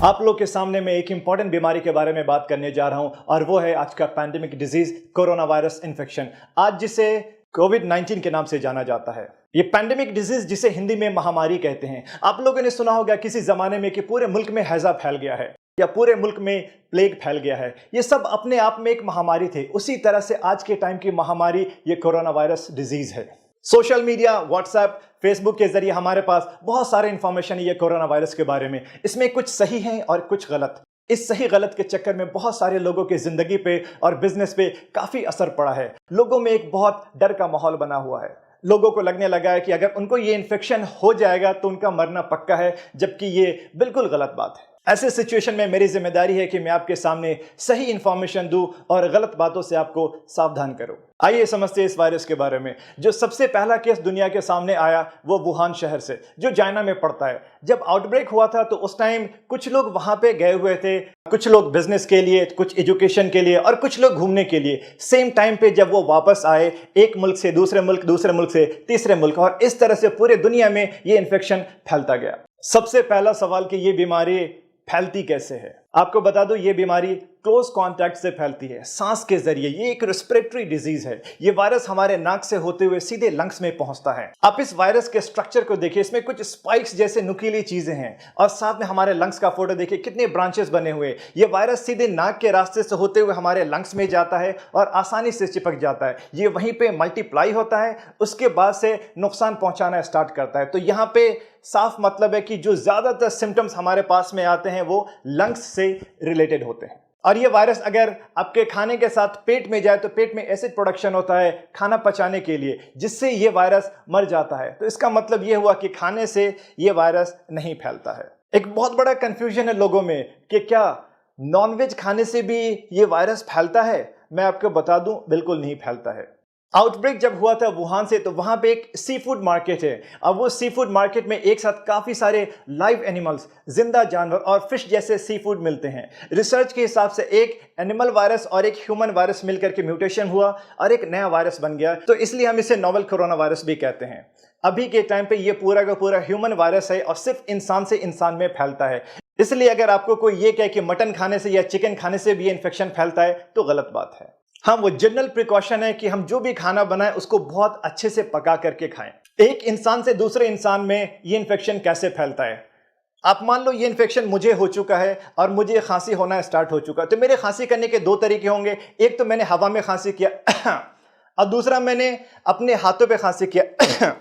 आप लोग के सामने मैं एक इंपॉर्टेंट बीमारी के बारे में बात करने जा रहा हूं और वो है आज का pandemic disease corona virus infection, आज जिसे कोविड-19 के नाम से जाना जाता है। ये पैंडेमिक डिजीज जिसे हिंदी में महामारी कहते हैं। आप लोगों ने सुना होगा किसी जमाने में कि पूरे मुल्क में हैजा फैल गया है या पूरे मुल्क में प्लेग फैल गया है। ये सब अपने आप में एक महामारी थे। उसी तरह से आज के टाइम की महामारी ये कोरोना वायरस डिजीज है। सोशल मीडिया, व्हाट्सएप, फेसबुक के जरिए हमारे पास बहुत सारे इंफॉर्मेशन है ये कोरोना वायरस के बारे में। इसमें कुछ सही है और कुछ गलत। इस सही गलत के चक्कर में बहुत सारे लोगों की जिंदगी पे और बिजनेस पे काफी असर पड़ा है। लोगों में एक बहुत डर का माहौल बना हुआ है। लोगों को लगने लगा है कि अगर उनको ये इन्फेक्शन हो जाएगा तो उनका मरना पक्का है, जबकि ये बिल्कुल गलत बात है। ऐसे सिचुएशन में मेरी जिम्मेदारी है कि मैं आपके सामने सही इंफॉर्मेशन दूं और गलत बातों से आपको सावधान करूं। आइए समझते हैं इस वायरस के बारे में। जो सबसे पहला केस दुनिया के सामने आया वो वुहान शहर से, जो चाइना में पड़ता है। जब आउटब्रेक हुआ था तो उस टाइम कुछ लोग वहां पे गए हुए थे, कुछ लोग बिजनेस के लिए, कुछ एजुकेशन के लिए और कुछ लोग घूमने के लिए। सेम टाइम पे जब वो वापस आए, एक मुल्क से दूसरे मुल्क से तीसरे मुल्क, और इस तरह से पूरे दुनिया में ये इन्फेक्शन फैलता गया। सबसे पहला सवाल कि ये बीमारी फैलती कैसे है। आपको बता दो, ये बीमारी क्लोज कांटेक्ट से फैलती है, सांस के जरिए। ये एक रेस्पिरेटरी डिजीज है। ये वायरस हमारे नाक से होते हुए सीधे लंग्स में पहुंचता है। आप इस वायरस के स्ट्रक्चर को देखिए, इसमें कुछ स्पाइक्स जैसे नुकीली चीजें हैं और साथ में हमारे लंग्स का फोटो देखिए, कितने ब्रांचेस बने हुए। ये वायरस सीधे नाक के रास्ते से होते हुए हमारे लंग्स में जाता है और आसानी से चिपक जाता है। ये वहीं पे मल्टीप्लाई होता है, उसके बाद से नुकसान पहुंचाना स्टार्ट करता है। तो यहाँ पे साफ मतलब है कि जो ज्यादातर सिम्टम्स हमारे पास में आते हैं वो लंग्स से रिलेटेड होते हैं। और ये वायरस अगर आपके खाने के साथ पेट में जाए तो पेट में एसिड प्रोडक्शन होता है खाना पचाने के लिए, जिससे ये वायरस मर जाता है। तो इसका मतलब ये हुआ कि खाने से ये वायरस नहीं फैलता है। एक बहुत बड़ा कंफ्यूजन है लोगों में कि क्या नॉनवेज खाने से भी ये वायरस फैलता है। मैं आपको बता दूं, बिल्कुल नहीं फैलता है। आउटब्रेक जब हुआ था वुहान से, तो वहां पे एक सी फूड मार्केट है। अब वो सी फूड मार्केट में एक साथ काफी सारे लाइव एनिमल्स, जिंदा जानवर और फिश जैसे सी फूड मिलते हैं। रिसर्च के हिसाब से एक एनिमल वायरस और एक ह्यूमन वायरस मिलकर के म्यूटेशन हुआ और एक नया वायरस बन गया। तो इसलिए हम इसे नोवेल कोरोना वायरस भी कहते हैं। अभी के टाइम पे ये पूरा का पूरा ह्यूमन वायरस है और सिर्फ इंसान से इंसान में फैलता है। इसलिए अगर आपको कोई ये कहे कि मटन खाने से या चिकन खाने से भी ये इन्फेक्शन फैलता है तो गलत बात है। हाँ, वो जनरल प्रिकॉशन है कि हम जो भी खाना बनाएं उसको बहुत अच्छे से पका करके खाएं। एक इंसान से दूसरे इंसान में ये इन्फेक्शन कैसे फैलता है। आप मान लो ये इन्फेक्शन मुझे हो चुका है और मुझे खांसी होना स्टार्ट हो चुका है, तो मेरे खांसी करने के दो तरीके होंगे। एक तो मैंने हवा में खांसी किया और दूसरा मैंने अपने हाथों पे खांसी किया।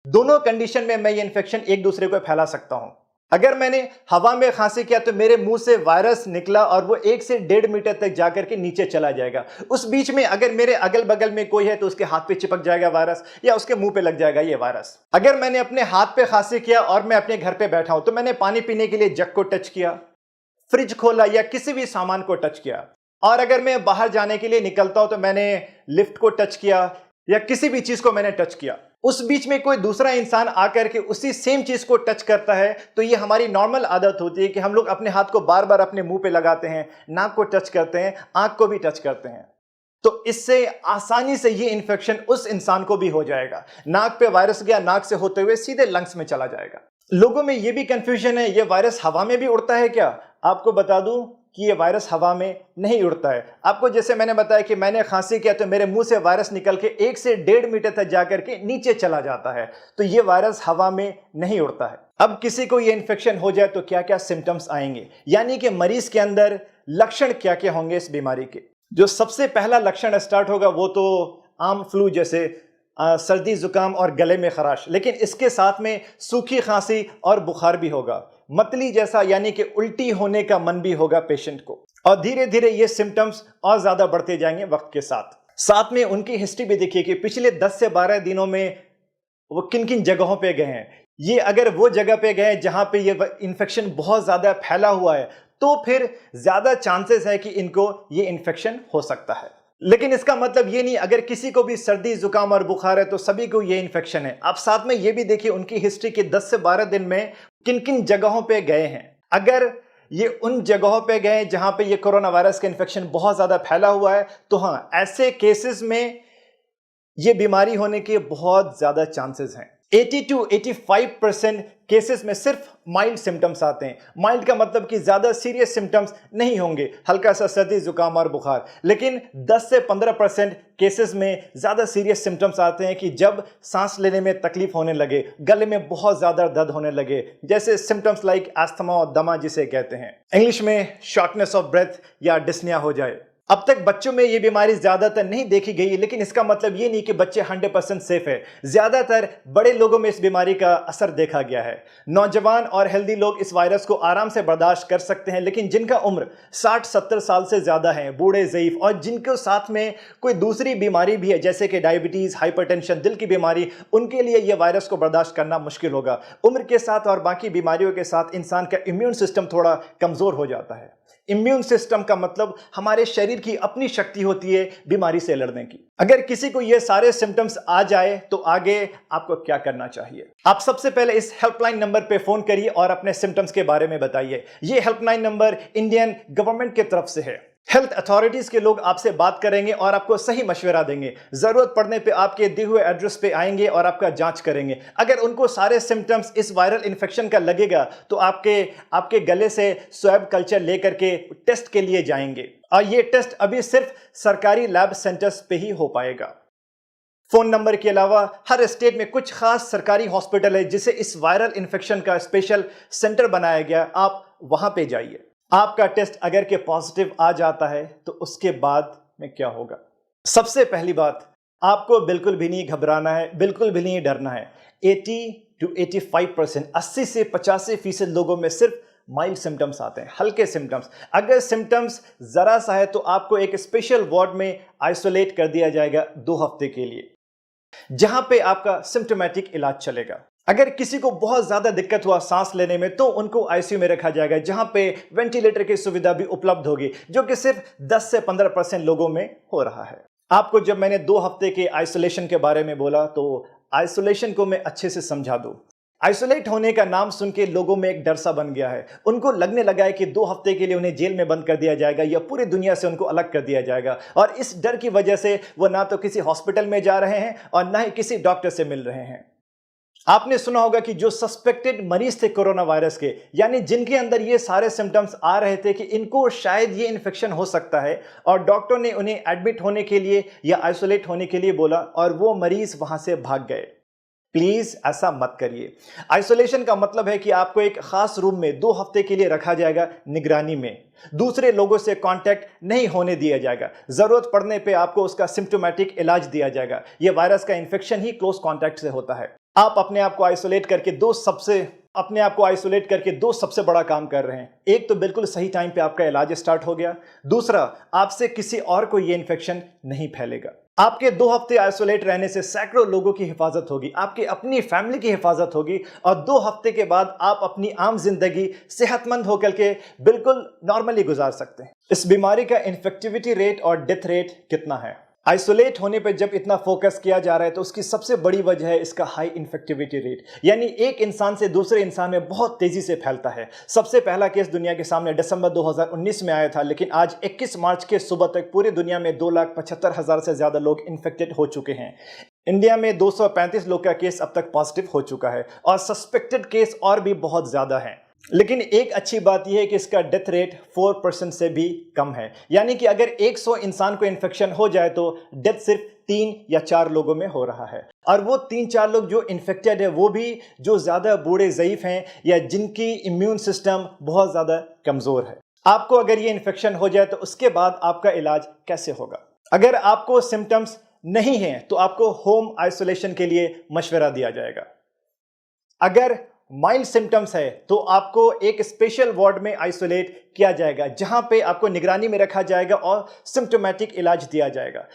दोनों कंडीशन में मैं ये इन्फेक्शन एक दूसरे को फैला सकता हूं। अगर मैंने हवा में खांसी किया तो मेरे मुंह से वायरस निकला और वो 1 से 1.5 मीटर तक जाकर के नीचे चला जाएगा। उस बीच में अगर मेरे अगल बगल में कोई है तो उसके हाथ पे चिपक जाएगा वायरस या उसके मुंह पे लग जाएगा ये वायरस। अगर मैंने अपने हाथ पे खांसी किया और मैं अपने घर पे बैठा हूं तो मैंने पानी पीने के लिए जग को टच किया, फ्रिज खोला या किसी भी सामान को टच किया, और अगर मैं बाहर जाने के लिए निकलता हूं तो मैंने लिफ्ट को टच किया या किसी भी चीज को मैंने टच किया, उस बीच में कोई दूसरा इंसान आकर के उसी सेम चीज को टच करता है, तो ये हमारी नॉर्मल आदत होती है कि हम लोग अपने हाथ को बार बार अपने मुंह पे लगाते हैं, नाक को टच करते हैं, आंख को भी टच करते हैं। तो इससे आसानी से ये इन्फेक्शन उस इंसान को भी हो जाएगा। नाक पे वायरस गया, नाक से होते हुए सीधे लंग्स में चला जाएगा। लोगों में ये भी कंफ्यूजन है, ये वायरस हवा में भी उड़ता है क्या। आपको बता दूं कि ये वायरस हवा में नहीं उड़ता है। आपको जैसे मैंने बताया कि मैंने खांसी किया तो मेरे मुंह से वायरस निकल के 1 से 1.5 मीटर तक जाकर के नीचे चला जाता है। तो ये वायरस हवा में नहीं उड़ता है। अब किसी को ये इन्फेक्शन हो जाए तो क्या क्या सिम्टम्स आएंगे, यानी कि मरीज के अंदर लक्षण क्या क्या होंगे इस बीमारी के। जो सबसे पहला लक्षण स्टार्ट होगा वो तो आम फ्लू जैसे सर्दी जुकाम और गले में खराश, लेकिन इसके साथ में सूखी खांसी और बुखार भी होगा। मतली जैसा यानी कि उल्टी होने का मन भी होगा पेशेंट को, और धीरे धीरे ये सिम्टम्स और ज्यादा बढ़ते जाएंगे वक्त के साथ। साथ में उनकी हिस्ट्री भी देखिए कि पिछले 10 से 12 दिनों में वो किन किन जगहों पे गए हैं। ये अगर वो जगह पे गए जहां पे ये इन्फेक्शन बहुत ज्यादा फैला हुआ है तो फिर ज्यादा चांसेस है कि इनको ये इन्फेक्शन हो सकता है। लेकिन इसका मतलब ये नहीं अगर किसी को भी सर्दी जुकाम और बुखार है तो सभी को ये इन्फेक्शन है। आप साथ में ये भी देखिए उनकी हिस्ट्री के 10 से 12 दिन में किन किन जगहों पे गए हैं। अगर ये उन जगहों पे गए जहां पे ये कोरोना वायरस का इन्फेक्शन बहुत ज्यादा फैला हुआ है तो हाँ, ऐसे केसेस में ये बीमारी होने के बहुत ज्यादा चांसेस हैं। 80 to 85% केसेस में सिर्फ माइल्ड सिम्टम्स आते हैं। माइल्ड का मतलब कि ज़्यादा सीरियस सिम्टम्स नहीं होंगे, हल्का सा सर्दी जुकाम और बुखार। लेकिन 10 से 15% केसेस में ज़्यादा सीरियस सिम्टम्स आते हैं कि जब सांस लेने में तकलीफ होने लगे, गले में बहुत ज़्यादा दर्द होने लगे, जैसे सिम्टम्स लाइक एस्थमा और दमा जिसे कहते हैं, इंग्लिश में शॉर्टनेस ऑफ ब्रेथ या डिस्निया हो जाए। अब तक बच्चों में ये बीमारी ज्यादातर नहीं देखी गई, लेकिन इसका मतलब ये नहीं कि बच्चे 100% सेफ है। ज्यादातर बड़े लोगों में इस बीमारी का असर देखा गया है। नौजवान और हेल्दी लोग इस वायरस को आराम से बर्दाश्त कर सकते हैं, लेकिन जिनका उम्र 60-70 साल से ज्यादा है, बूढ़े, ज़ईफ और जिनके साथ में कोई दूसरी बीमारी भी है जैसे कि डायबिटीज, हाइपरटेंशन, दिल की बीमारी, उनके लिए यह वायरस को बर्दाश्त करना मुश्किल होगा। उम्र के साथ और बाकी बीमारियों के साथ इंसान का इम्यून सिस्टम थोड़ा कमजोर हो जाता है। इम्यून सिस्टम का मतलब हमारे शरीर की अपनी शक्ति होती है बीमारी से लड़ने की। अगर किसी को ये सारे सिम्टम्स आ जाए तो आगे आपको क्या करना चाहिए? आप सबसे पहले इस हेल्पलाइन नंबर पे फोन करिए और अपने सिम्टम्स के बारे में बताइए। ये हेल्पलाइन नंबर इंडियन गवर्नमेंट की तरफ से है। हेल्थ अथॉरिटीज के लोग आपसे बात करेंगे और आपको सही मशवरा देंगे। जरूरत पड़ने पे आपके दिए हुए एड्रेस पे आएंगे और आपका जांच करेंगे। अगर उनको सारे सिम्टम्स इस वायरल इन्फेक्शन का लगेगा तो आपके गले से स्वैब कल्चर लेकर के टेस्ट के लिए जाएंगे, और ये टेस्ट अभी सिर्फ सरकारी लैब सेंटर्स पे ही हो पाएगा। फोन नंबर के अलावा हर स्टेट में कुछ खास सरकारी हॉस्पिटल है जिसे इस वायरल इन्फेक्शन का स्पेशल सेंटर बनाया गया, आप वहां पे जाइए। आपका टेस्ट अगर के पॉजिटिव आ जाता है तो उसके बाद में क्या होगा? सबसे पहली बात, आपको बिल्कुल भी नहीं घबराना है, बिल्कुल भी नहीं डरना है। 80 to 85%, 80 से 85% लोगों में सिर्फ माइल्ड सिम्टम्स आते हैं, हल्के सिम्टम्स। अगर सिम्टम्स जरा सा है तो आपको एक स्पेशल वार्ड में आइसोलेट कर दिया जाएगा 2 हफ्ते के लिए, जहां पे आपका सिम्टोमेटिक इलाज चलेगा। अगर किसी को बहुत ज्यादा दिक्कत हुआ सांस लेने में तो उनको आईसीयू में रखा जाएगा, जहां पे वेंटिलेटर की सुविधा भी उपलब्ध होगी, जो कि सिर्फ 10 से 15% लोगों में हो रहा है। आपको जब मैंने 2 हफ्ते के आइसोलेशन के बारे में बोला तो आइसोलेशन को मैं अच्छे से समझा दूं। आइसोलेट होने का नाम सुन के लोगों में एक डर सा बन गया है। उनको लगने लगा है कि 2 हफ्ते के लिए उन्हें जेल में बंद कर दिया जाएगा या पूरी दुनिया से उनको अलग कर दिया जाएगा, और इस डर की वजह से वो ना तो किसी हॉस्पिटल में जा रहे हैं और ना ही किसी डॉक्टर से मिल रहे हैं। आपने सुना होगा कि जो सस्पेक्टेड मरीज थे कोरोना वायरस के, यानी जिनके अंदर ये सारे सिम्टम्स आ रहे थे कि इनको शायद ये इन्फेक्शन हो सकता है, और डॉक्टर ने उन्हें एडमिट होने के लिए या आइसोलेट होने के लिए बोला और वो मरीज वहां से भाग गए। प्लीज ऐसा मत करिए। आइसोलेशन का मतलब है कि आपको एक खास रूम में 2 हफ्ते के लिए रखा जाएगा, निगरानी में। दूसरे लोगों से कांटेक्ट नहीं होने दिया जाएगा। जरूरत पड़ने पे आपको उसका सिम्टोमेटिक इलाज दिया जाएगा। यह वायरस का इन्फेक्शन ही क्लोज कांटेक्ट से होता है। आप अपने आप को आइसोलेट करके दो सबसे बड़ा काम कर रहे हैं। एक तो बिल्कुल सही टाइम पे आपका इलाज स्टार्ट हो गया, दूसरा आपसे किसी और को यह इन्फेक्शन नहीं फैलेगा। आपके 2 हफ्ते आइसोलेट रहने से सैकड़ों लोगों की हिफाजत होगी, आपकी अपनी फैमिली की हिफाजत होगी, और 2 हफ्ते के बाद आप अपनी आम जिंदगी सेहतमंद होकर के बिल्कुल नॉर्मली गुजार सकते हैं। इस बीमारी का इन्फेक्टिविटी रेट और डेथ रेट कितना है? आइसोलेट होने पे जब इतना फोकस किया जा रहा है तो उसकी सबसे बड़ी वजह है इसका हाई इन्फेक्टिविटी रेट, यानी एक इंसान से दूसरे इंसान में बहुत तेजी से फैलता है। सबसे पहला केस दुनिया के सामने दिसंबर 2019 में आया था, लेकिन आज 21 मार्च के सुबह तक पूरी दुनिया में 2,75,000 से ज्यादा लोग इन्फेक्टेड हो चुके हैं। इंडिया में 235 लोग का केस अब तक पॉजिटिव हो चुका है, और सस्पेक्टेड केस और भी बहुत ज्यादा हैं। लेकिन एक अच्छी बात यह है कि इसका डेथ रेट 4% से भी कम है, यानी कि अगर 100 इंसान को इन्फेक्शन हो जाए तो डेथ सिर्फ 3 या 4 लोगों में हो रहा है। और वो 3-4 लोग जो इन्फेक्टेड है वो भी जो ज्यादा बूढ़े, ज़ईफ हैं या जिनकी इम्यून सिस्टम बहुत ज्यादा कमजोर है। आपको अगर ये इन्फेक्शन हो जाए तो उसके बाद आपका इलाज कैसे होगा? अगर आपको सिम्टम्स नहीं है तो आपको होम आइसोलेशन के लिए मशवरा दिया जाएगा। अगर माइल्ड सिम्टम्स है तो आपको एक स्पेशल वार्ड में आइसोलेट किया जाएगा, जहां पे आपको निगरानी में रखा जाएगा और सिम्टोमेटिक इलाज दिया जाएगा।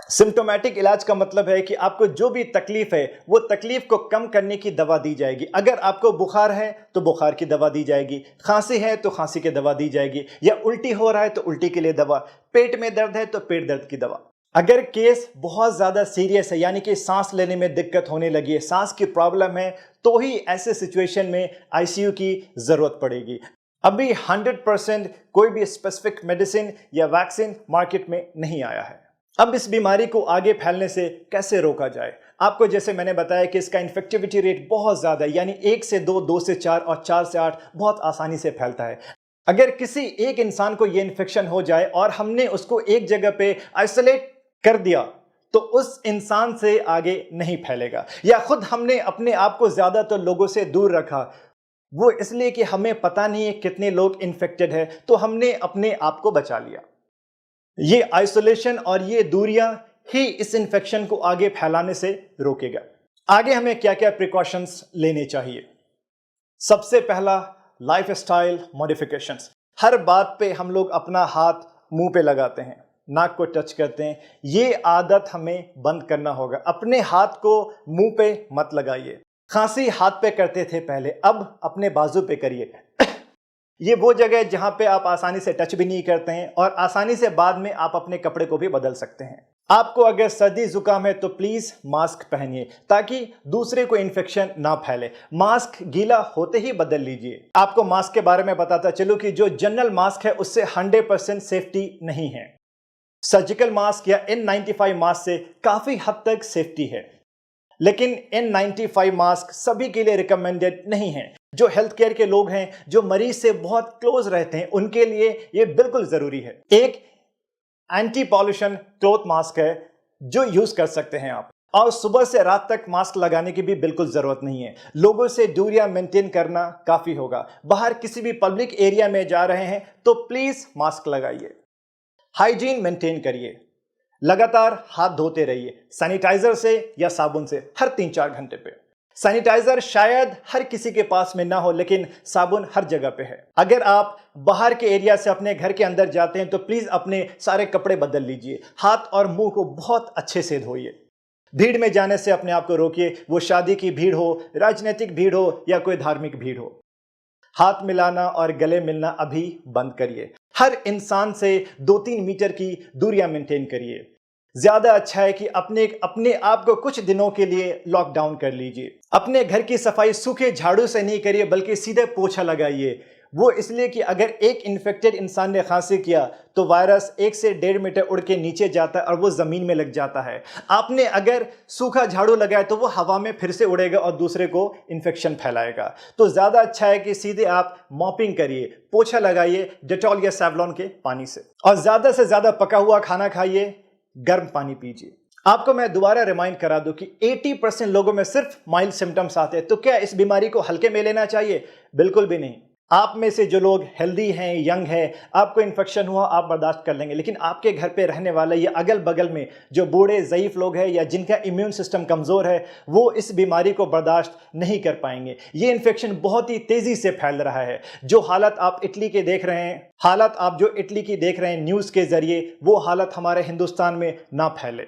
सिम्टोमेटिक इलाज का मतलब है कि आपको जो भी तकलीफ है वो तकलीफ को कम करने की दवा दी जाएगी। अगर आपको बुखार है तो बुखार की दवा दी जाएगी, खांसी है तो खांसी की दवा दी जाएगी, या उल्टी हो रहा है तो उल्टी के लिए दवा, पेट में दर्द है तो पेट दर्द की दवा। अगर केस बहुत ज्यादा सीरियस है, यानी कि सांस लेने में दिक्कत होने लगी है, सांस की प्रॉब्लम है, तो ही ऐसे सिचुएशन में आईसीयू की जरूरत पड़ेगी। अभी 100% कोई भी स्पेसिफिक मेडिसिन या वैक्सीन मार्केट में नहीं आया है। अब इस बीमारी को आगे फैलने से कैसे रोका जाए? आपको जैसे मैंने बताया कि इसका इन्फेक्टिविटी रेट बहुत ज़्यादा है, यानी 1 से 2, 2 से 4 और 4 से 8 बहुत आसानी से फैलता है। अगर किसी एक इंसान को ये इन्फेक्शन हो जाए और हमने उसको एक जगह पे आइसोलेट कर दिया तो उस इंसान से आगे नहीं फैलेगा। या खुद हमने अपने आप को ज़्यादातर लोगों से दूर रखा, वो इसलिए कि हमें पता नहीं है कितने लोग इन्फेक्टेड है, तो हमने अपने आप को बचा लिया। ये आइसोलेशन और ये दूरियां ही इस इन्फेक्शन को आगे फैलाने से रोकेगा। आगे हमें क्या क्या प्रिकॉशंस लेने चाहिए? सबसे पहला, लाइफस्टाइल मॉडिफिकेशंस। हर बात पे हम लोग अपना हाथ मुंह पे लगाते हैं, नाक को टच करते हैं। ये आदत हमें बंद करना होगा। अपने हाथ को मुंह पे मत लगाइए। खांसी हाथ पे करते थे पहले, अब अपने बाजू पे करिए। ये वो जगह है जहां पे आप आसानी से टच भी नहीं करते हैं और आसानी से बाद में आप अपने कपड़े को भी बदल सकते हैं। आपको अगर सर्दी जुकाम है तो प्लीज मास्क पहनिए ताकि दूसरे को इन्फेक्शन ना फैले। मास्क गीला होते ही बदल लीजिए। आपको मास्क के बारे में बताता चलूं कि जो जनरल मास्क है उससे 100% सेफ्टी नहीं है। सर्जिकल मास्क या N95 मास्क से काफी हद तक सेफ्टी है, लेकिन N95 मास्क सभी के लिए रिकमेंडेड नहीं है। जो हेल्थ केयर के लोग हैं, जो मरीज से बहुत क्लोज रहते हैं, उनके लिए ये बिल्कुल जरूरी है। एक एंटी पॉल्यूशन क्लॉथ मास्क है जो यूज कर सकते हैं आप, और सुबह से रात तक मास्क लगाने की भी बिल्कुल जरूरत नहीं है। लोगों से दूरियां मेंटेन करना काफी होगा। बाहर किसी भी पब्लिक एरिया में जा रहे हैं तो प्लीज मास्क लगाइए। हाइजीन मेंटेन करिए, लगातार हाथ धोते रहिए सैनिटाइजर से या साबुन से हर 3-4 घंटे पे। सैनिटाइजर शायद हर किसी के पास में ना हो, लेकिन साबुन हर जगह पे है। अगर आप बाहर के एरिया से अपने घर के अंदर जाते हैं तो प्लीज अपने सारे कपड़े बदल लीजिए। हाथ और मुंह को बहुत अच्छे से धोइए। भीड़ में जाने से अपने आप को रोकिए, वो शादी की भीड़ हो, राजनीतिक भीड़ हो या कोई धार्मिक भीड़ हो। हाथ मिलाना और गले मिलना अभी बंद करिए। हर इंसान से 2-3 मीटर की दूरियां मेंटेन करिए। ज्यादा अच्छा है कि अपने आप को कुछ दिनों के लिए लॉकडाउन कर लीजिए। अपने घर की सफाई सूखे झाड़ू से नहीं करिए, बल्कि सीधे पोछा लगाइए। वो इसलिए कि अगर एक इन्फेक्टेड इंसान ने खांसी किया तो वायरस 1 से 1.5 मीटर उड़ के नीचे जाता है और वो जमीन में लग जाता है। आपने अगर सूखा झाड़ू लगाया तो वो हवा में फिर से उड़ेगा और दूसरे को इन्फेक्शन फैलाएगा। तो ज्यादा अच्छा है कि सीधे आप मॉपिंग करिए, पोछा लगाइए डेटॉल या सेवलॉन के पानी से, और ज्यादा से ज्यादा पका हुआ खाना खाइए, गर्म पानी पीजिए। आपको मैं दोबारा रिमाइंड करा दूं कि 80% लोगों में सिर्फ माइल्ड सिम्टम्स आते हैं, तो क्या इस बीमारी को हल्के में लेना चाहिए? बिल्कुल भी नहीं। आप में से जो लोग हेल्दी हैं, यंग हैं, आपको इन्फेक्शन हुआ आप बर्दाश्त कर लेंगे, लेकिन आपके घर पे रहने वाले या अगल बगल में जो बूढ़े ज़ईफ लोग हैं या जिनका इम्यून सिस्टम कमज़ोर है, वो इस बीमारी को बर्दाश्त नहीं कर पाएंगे। ये इन्फेक्शन बहुत ही तेज़ी से फैल रहा है। जो हालत आप इटली के देख रहे हैं, न्यूज़ के ज़रिए, वो हालत हमारे हिंदुस्तान में ना फैले।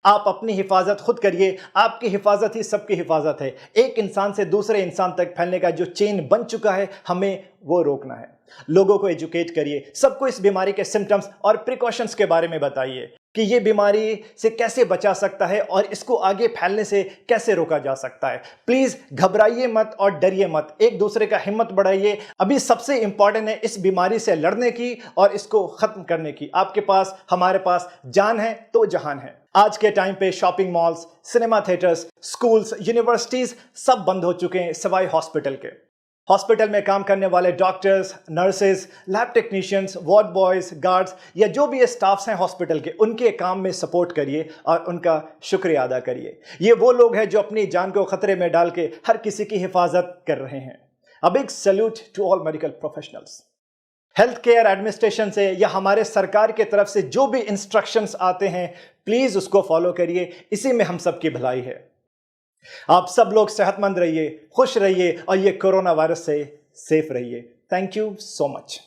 आप अपनी हिफाजत खुद करिए। आपकी हिफाजत ही सबकी हिफाजत है। एक इंसान से दूसरे इंसान तक फैलने का जो चेन बन चुका है, हमें वो रोकना है। लोगों को एजुकेट करिए, सबको इस बीमारी के सिम्टम्स और प्रिकॉशंस के बारे में बताइए कि ये बीमारी से कैसे बचा सकता है और इसको आगे फैलने से कैसे रोका जा सकता है। प्लीज घबराइए मत और डरिए मत, एक दूसरे का हिम्मत बढ़ाइए। अभी सबसे इंपॉर्टेंट है इस बीमारी से लड़ने की और इसको खत्म करने की। आपके पास, हमारे पास जान है तो जहान है। आज के टाइम पे shopping malls, cinema theatres, schools, universities सब बंद हो चुके हैं सिवाय हॉस्पिटल के। हॉस्पिटल में काम करने वाले doctors, nurses, lab technicians, ward boys, guards या जो भी स्टाफ्स हैं हॉस्पिटल के, उनके काम में सपोर्ट करिए और उनका शुक्रिया अदा करिए। ये वो लोग हैं जो अपनी जान को खतरे में डाल के हर किसी की हिफाजत कर रहे हैं। A big salute to all medical professionals. Health care administration से या हमारे सरकार के तरफ से जो भी इंस्ट्रक्शंस आते हैं, प्लीज उसको फॉलो करिए। इसी में हम सबकी भलाई है। आप सब लोग सेहतमंद रहिए, खुश रहिए और ये कोरोना वायरस से सेफ रहिए। Thank you so much.